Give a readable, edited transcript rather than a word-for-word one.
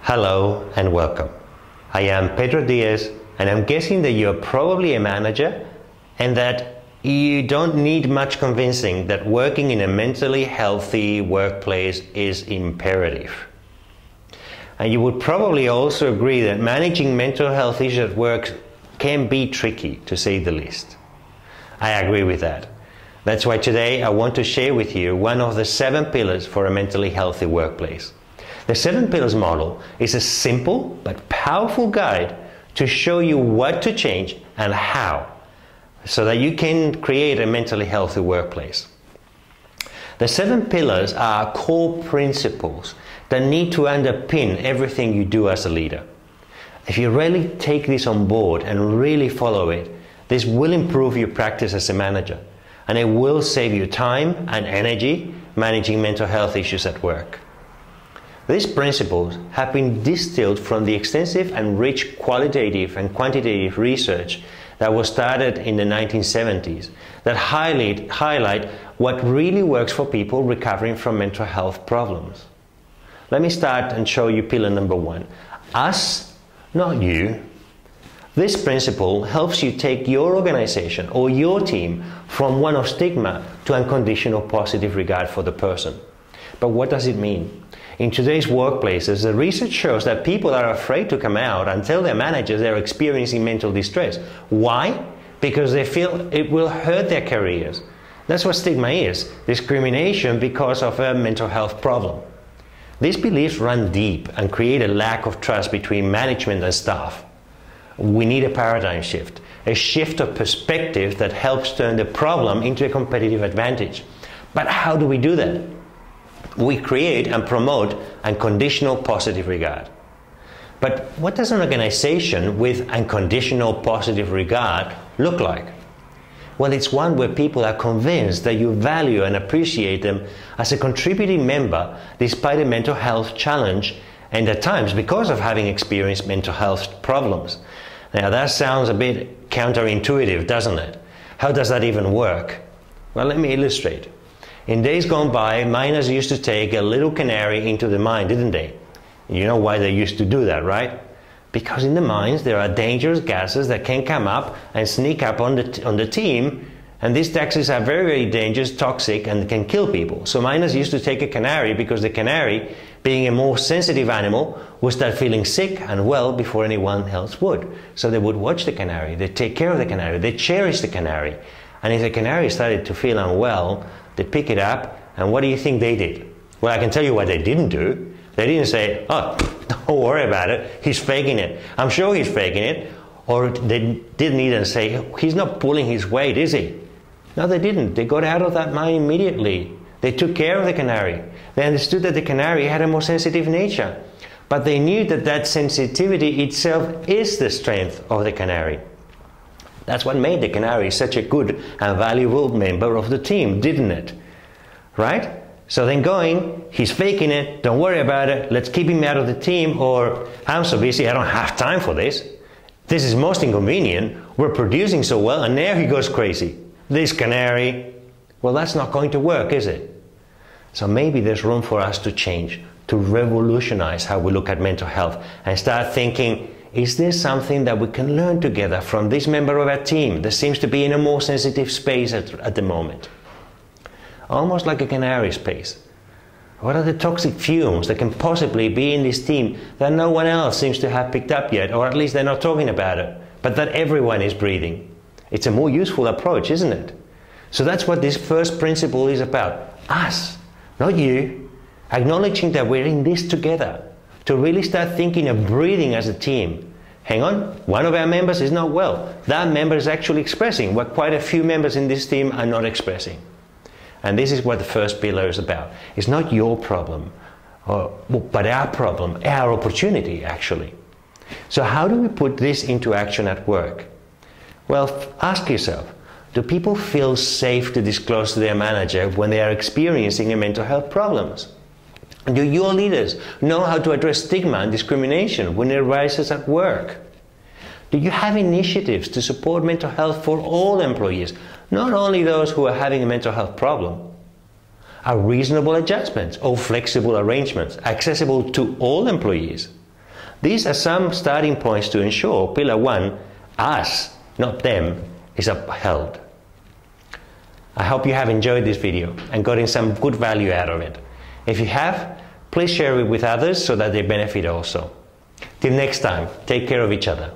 Hello and welcome. I am Pedro Diaz, and I'm guessing that you're probably a manager and that you don't need much convincing that working in a mentally healthy workplace is imperative. And you would probably also agree that managing mental health issues at work can be tricky, to say the least. I agree with that. That's why today I want to share with you one of the 7 pillars for a mentally healthy workplace. The 7 pillars model is a simple but powerful guide to show you what to change and how, so that you can create a mentally healthy workplace. The 7 pillars are core principles that need to underpin everything you do as a leader. If you really take this on board and really follow it, this will improve your practice as a manager, and it will save you time and energy managing mental health issues at work. These principles have been distilled from the extensive and rich qualitative and quantitative research that was started in the 1970s that highlight what really works for people recovering from mental health problems. Let me start and show you pillar number 1. Us, not you. This principle helps you take your organization or your team from one of stigma to unconditional positive regard for the person. But what does it mean? In today's workplaces, the research shows that people are afraid to come out and tell their managers they're experiencing mental distress. Why? Because they feel it will hurt their careers. That's what stigma is, discrimination because of a mental health problem. These beliefs run deep and create a lack of trust between management and staff. We need a paradigm shift, a shift of perspective that helps turn the problem into a competitive advantage. But how do we do that? We create and promote unconditional positive regard. But what does an organization with unconditional positive regard look like? Well, it's one where people are convinced that you value and appreciate them as a contributing member despite a mental health challenge, and at times because of having experienced mental health problems. Now that sounds a bit counterintuitive, doesn't it? How does that even work? Well, let me illustrate. In days gone by, miners used to take a little canary into the mine, didn't they? You know why they used to do that, right? Because in the mines there are dangerous gases that can come up and sneak up on the team, and these gases are very, very dangerous, toxic, and can kill people. So miners used to take a canary because the canary, being a more sensitive animal, would start feeling sick and well before anyone else would. So they would watch the canary, they take care of the canary, they cherish the canary. And if the canary started to feel unwell, they pick it up, and what do you think they did? Well, I can tell you what they didn't do. They didn't say, oh, don't worry about it, he's faking it. I'm sure he's faking it. Or they didn't even say, he's not pulling his weight, is he? No, they didn't. They got out of that mine immediately. They took care of the canary. They understood that the canary had a more sensitive nature. But they knew that that sensitivity itself is the strength of the canary. That's what made the canary such a good and valuable member of the team, didn't it? Right? So then going, he's faking it, don't worry about it, let's keep him out of the team, or I'm so busy, I don't have time for this. This is most inconvenient, we're producing so well, and now he goes crazy. This canary, well, that's not going to work, is it? So maybe there's room for us to change, to revolutionize how we look at mental health, and start thinking, is there something that we can learn together from this member of our team that seems to be in a more sensitive space at the moment? Almost like a canary space. What are the toxic fumes that can possibly be in this team that no one else seems to have picked up yet, or at least they're not talking about it, but that everyone is breathing? It's a more useful approach, isn't it? So that's what this first principle is about. Us, not you. Acknowledging that we're in this together. To really start thinking of breathing as a team. Hang on, one of our members is not well. That member is actually expressing what quite a few members in this team are not expressing. And this is what the first pillar is about. It's not your problem, but our problem, our opportunity actually. So how do we put this into action at work? Well, ask yourself, do people feel safe to disclose to their manager when they are experiencing mental health problems? Do your leaders know how to address stigma and discrimination when it arises at work? Do you have initiatives to support mental health for all employees, not only those who are having a mental health problem? Are reasonable adjustments or flexible arrangements accessible to all employees? These are some starting points to ensure pillar 1, us, not them, is upheld. I hope you have enjoyed this video and gotten some good value out of it. If you have, please share it with others so that they benefit also. Till next time, take care of each other.